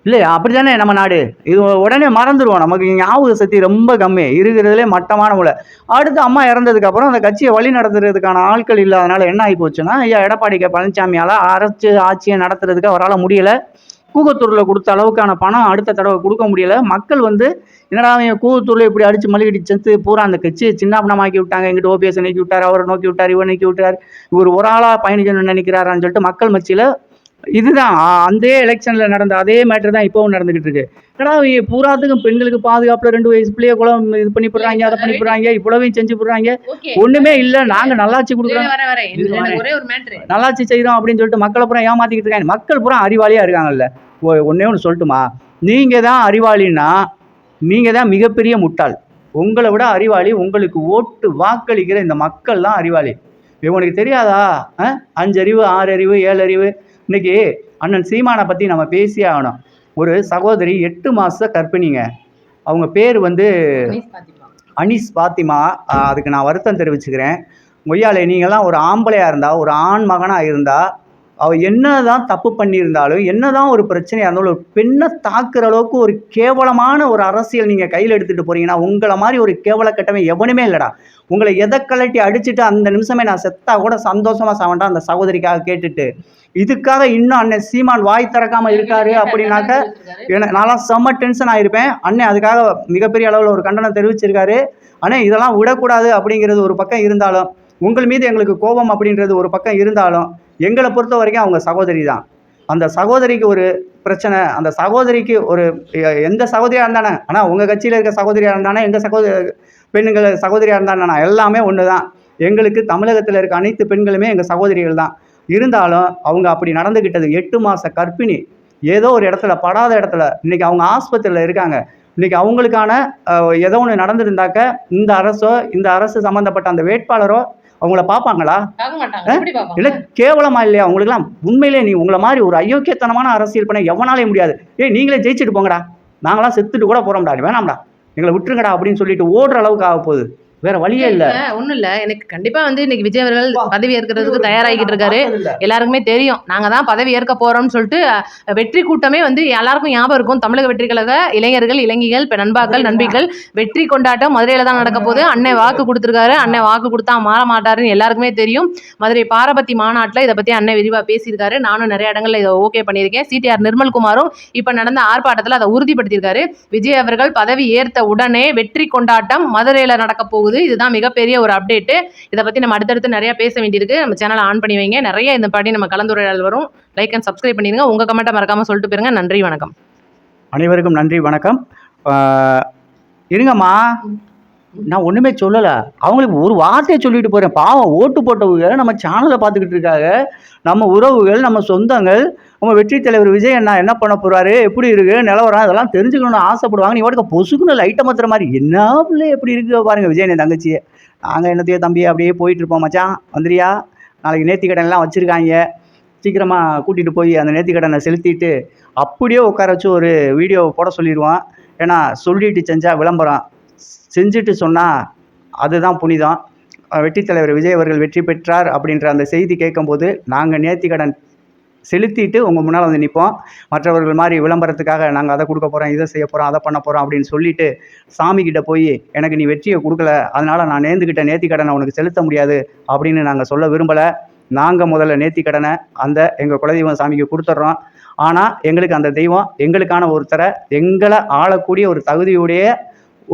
இல்லையா? அப்படி தானே நம்ம நாடு. இது உடனே மறந்துடுவோம். நமக்கு ஞாபக சக்தி ரொம்ப கம்மி, இருக்கிறதுலே மட்டமான மூளை. அடுத்து அம்மா இறந்ததுக்கப்புறம் அந்த கட்சியை வழி நடத்துறதுக்கான ஆட்கள் இல்லாதனால என்ன ஆகி போச்சுன்னா, ஐயா எடப்பாடி பழனிசாமியால் அரசு ஆட்சியை நடத்துறதுக்கு அவரால் முடியலை. கூகத்தூரில் கொடுத்த அளவுக்கான பணம் அடுத்த தடவை கொடுக்க முடியலை. மக்கள் வந்து என்னடா கூகத்தூரில் இப்படி அடித்து மல்லிகடி செத்து பூரா அந்த கட்சியை சின்னாபனமாக்கி விட்டாங்க. எங்கிட்ட ஓபிஎஸ் நீக்கி விட்டார், அவரை நோக்கி விட்டார், இவர் நீக்கி விட்டார், இவர் ஒரு ஆளாக பயணிக்கணும்னு நினைக்கிறாரான்னு சொல்லிட்டு மக்கள் மத்தியில் இதுதான் அந்த எலெக்ஷனில் நடந்த அதே மேட்டர் தான் இப்போவும் நடந்துகிட்டு இருக்கு. ஏன்னா பூராத்துக்கும் பெண்களுக்கு பாதுகாப்புல 2 வயசு பிள்ளைய கூட இது பண்ணி போடுறாங்க, அதை பண்ணி போடுறாங்க, இவ்வளவையும் செஞ்சு போடுறாங்க. ஒண்ணுமே இல்லை, நாங்க நல்லாட்சி கொடுக்குறோம், நல்லாட்சி செய்யறோம் அப்படின்னு சொல்லிட்டு மக்களை பூரா ஏமாத்திக்கிட்டு இருக்காங்க. மக்கள் பூரா அறிவாளியா இருக்காங்கல்ல. ஒன்னே ஒன்று சொல்லட்டுமா, நீங்க தான் அறிவாளின்னா நீங்க தான் மிகப்பெரிய முட்டாள். உங்களை விட அறிவாளி உங்களுக்கு ஓட்டு வாக்களிக்கிற இந்த மக்கள் தான் அறிவாளி. இவனுக்கு தெரியாதா? 5 அறிவு 6 அறிவு 7 அறிவு. இன்னைக்கு அண்ணன் சீமானை பற்றி நம்ம பேசியே ஆகணும். ஒரு சகோதரி 8 மாத கர்ப்பிணிங்க. அவங்க பேர் வந்து அனீஸ் பாத்திமா. அதுக்கு நான் வருத்தம் தெரிவிச்சுக்கிறேன். மொய்யாலே நீங்கள்லாம் ஒரு ஆம்பளையாக இருந்தால், ஒரு ஆண் மகனாக இருந்தால், அவள் என்ன தான் தப்பு பண்ணியிருந்தாலும், என்ன தான் ஒரு பிரச்சனையாக இருந்தாலும், ஒரு பெண்ணை தாக்குற அளவுக்கு ஒரு கேவலமான ஒரு அரசியல் நீங்கள் கையில் எடுத்துகிட்டு போகிறீங்கன்னா, உங்களை மாதிரி ஒரு கேவலக்கட்டவன் எவனுமே இல்லைடா. உங்களை எதை கலட்டி அடிச்சுட்டு அந்த நிமிஷமே நான் செத்தா கூட சந்தோஷமாக சாவண்டா அந்த சகோதரிக்காக கேட்டுட்டு, இதுக்காக இன்னும் அண்ணன் சீமான் வாய் திறக்காமல் இருக்காரு அப்படின்னாக்க நான்லாம் செம்ம டென்ஷன் ஆகிருப்பேன். அண்ணன் அதுக்காக மிகப்பெரிய அளவில் ஒரு கண்டனம் தெரிவிச்சிருக்காரு. ஆனால் இதெல்லாம் விடக்கூடாது அப்படிங்கிறது ஒரு பக்கம் இருந்தாலும், உங்கள் மீது எங்களுக்கு கோபம் அப்படின்றது ஒரு பக்கம் இருந்தாலும், எங்களை பொறுத்த வரைக்கும் அவங்க சகோதரி தான். அந்த சகோதரிக்கு ஒரு பிரச்சனை, அந்த சகோதரிக்கு ஒரு எந்த சகோதரியாக இருந்தானே, ஆனால் உங்கள் கட்சியில் இருக்க சகோதரியாக இருந்தானே, எங்கள் பெண்ணுங்கள் சகோதரியாக இருந்தானே, எல்லாமே ஒன்று தான். எங்களுக்கு தமிழகத்தில் இருக்க அனைத்து பெண்களுமே எங்கள் சகோதரிகள் தான். இருந்தாலும் அவங்க அப்படி நடந்துக்கிட்டது 8 மாத கர்ப்பிணி, ஏதோ ஒரு இடத்துல படாத இடத்துல இன்றைக்கி அவங்க ஆஸ்பத்திரியில் இருக்காங்க. இன்றைக்கி அவங்களுக்கான ஏதோ ஒன்று நடந்திருந்தாக்க இந்த அரசோ, இந்த அரசு சம்மந்தப்பட்ட அந்த வேட்பாளரோ அவங்கள பார்ப்பாங்களா? இல்லை, கேவலமா இல்லையா உங்களுக்குலாம்? உண்மையிலே நீ உங்களை மாதிரி ஒரு அயோக்கியத்தனமான அரசியல் பண்ண எவனாலே முடியாது. நீங்களே ஜெயிச்சுட்டு போங்கடா, நாங்களாம் செத்துட்டு கூட போகிறோம்டா, வேணாம்டா, எங்களை விட்டுருங்கடா அப்படின்னு சொல்லிட்டு ஓடுற அளவுக்கு ஆக போகுது. வேற வழியே இல்ல. ஒண்ணும் இல்ல, எனக்கு கண்டிப்பா வந்து இன்னைக்கு விஜய் அவர்கள் பதவி ஏற்கிறதுக்கு தயாராகிட்டு இருக்காரு. எல்லாருக்குமே தெரியும் நாங்க தான் பதவி ஏற்க போறோம்னு சொல்லிட்டு. வெற்றி கூட்டமே வந்து எல்லாருக்கும் ஞாபகம் இருக்கும். தமிழக வெற்றி கழக இளைஞர்கள், இளைஞிகள், நண்பாக்கள், நண்பிகள் வெற்றி கொண்டாட்டம் மதுரையில தான் நடக்க போகுது. அண்ணன் வாக்கு கொடுத்திருக்காரு. அண்ணன் வாக்கு கொடுத்தா மாற மாட்டாருன்னு எல்லாருக்குமே தெரியும். மதுரை பாரபத்தி மாநாட்டில் இதை பத்தி அண்ணன் விரிவா பேசியிருக்காரு. நானும் நிறைய இடங்கள்ல இதை ஓகே பண்ணியிருக்கேன். சிடிஆர் நிர்மல்குமாரும் இப்ப நடந்த ஆர்ப்பாட்டத்தில் அதை உறுதிப்படுத்தியிருக்காரு. விஜய் அவர்கள் பதவி ஏற்ற உடனே வெற்றி கொண்டாட்டம் மதுரையில நடக்க போகுது. இதுதான் மிகப்பெரிய ஒரு அப்டேட். இதை பத்தி நம்ம அடுத்தடுத்து நிறைய பேச வேண்டியிருக்கு. நம்ம சேனலை ஆன் பண்ணி வைங்க. நிறைய இந்த படி நம்ம கலந்துரையாடல் வரும். லைக் அண்ட் சப்ஸ்கிரைப் பண்ணிடுங்க. உங்க கமெண்ட்டை மறக்காம சொல்லிட்டு போயிருங்க. நன்றி, வணக்கம். அனைவருக்கும் நன்றி, வணக்கம். இருங்கம்மா, நான் ஒன்றுமே சொல்லலை. அவங்களுக்கு ஒரு வார்த்தையை சொல்லிட்டு போகிறேன். பாவம், ஓட்டு போட்டவங்க நம்ம சேனலை பார்த்துக்கிட்டு இருக்காங்க. நம்ம உறவுகள், நம்ம சொந்தங்கள், நம்ம வெற்றி தலைவர் விஜய் அண்ணா என்ன பண்ண போகிறாரு, எப்படி இருக்குது நிலவரம், இதெல்லாம் தெரிஞ்சுக்கணும்னு ஆசைப்படுவாங்க. நீ வாட்டுக்கு பொசுக்குன்னு லைட்டை மாத்துற மாதிரி என்ன பிள்ளை எப்படி இருக்குது பாருங்கள் விஜய் என் தங்கச்சியை. நாங்கள் என்னத்தையோ தம்பியை அப்படியே போயிட்டுருப்போம். மச்சான் வந்துரியா, நாளைக்கு நேர்த்திக்கடன்லாம் வச்சுருக்காங்க, சீக்கிரமாக கூட்டிகிட்டு போய் அந்த நேர்த்திக்கடனை செலுத்திட்டு அப்படியே உட்கார வச்சு ஒரு வீடியோ போட சொல்லிடுவோம். ஏன்னா சொல்லிட்டு செஞ்சால் விளம்பரம், செஞ்சுட்டு சொன்னால் அதுதான் புனிதம். வெற்றி தலைவர் விஜய் அவர்கள் வெற்றி பெற்றார் அப்படின்ற அந்த செய்தி கேட்கும்போது நாங்கள் நேர்த்திக்கடன் செலுத்திட்டு உங்கள் முன்னால் வந்து நிற்போம். மற்றவர்கள் மாதிரி விளம்பரத்துக்காக நாங்கள் அதை கொடுக்க போகிறோம், இதை செய்ய போகிறோம், அதை பண்ண போகிறோம் அப்படின்னு சொல்லிட்டு சாமிக்கிட்ட போய் எனக்கு நீ வெற்றியை கொடுக்கல, அதனால் நான் நேர்ந்துக்கிட்ட நேர்த்திக்கடனை உனக்கு செலுத்த முடியாது அப்படின்னு நாங்கள் சொல்ல விரும்பலை. நாங்கள் முதல்ல நேர்த்திக்கடனை அந்த எங்கள் குலதெய்வம் சாமிக்கு கொடுத்துட்றோம். ஆனால் எங்களுக்கு அந்த தெய்வம் எங்களுக்கான ஒருத்தரை, எங்களை ஆளக்கூடிய ஒரு தகுதியுடைய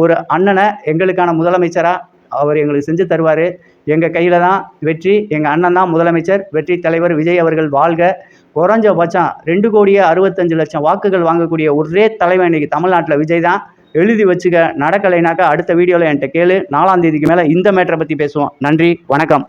ஒரு அண்ணனை எங்களுக்கான முதலமைச்சராக அவர் எங்களுக்கு செஞ்சு தருவார். எங்கள் கையில் தான் வெற்றி. எங்கள் அண்ணன் தான் முதலமைச்சர். வெற்றி தலைவர் விஜய் அவர்கள் வாழ்க. குறைஞ்சபட்சம் 2,65,00,000 வாக்குகள் வாங்கக்கூடிய ஒரே தலைவன் இன்றைக்கி தமிழ்நாட்டில் விஜய் தான். எழுதி வச்சுக்க. நடக்கலைனாக்கா அடுத்த வீடியோவில் என்கிட்ட கேளு. 4ஆம் தேதிக்கு மேலே இந்த மேட்டரை பற்றி பேசுவோம். நன்றி, வணக்கம்.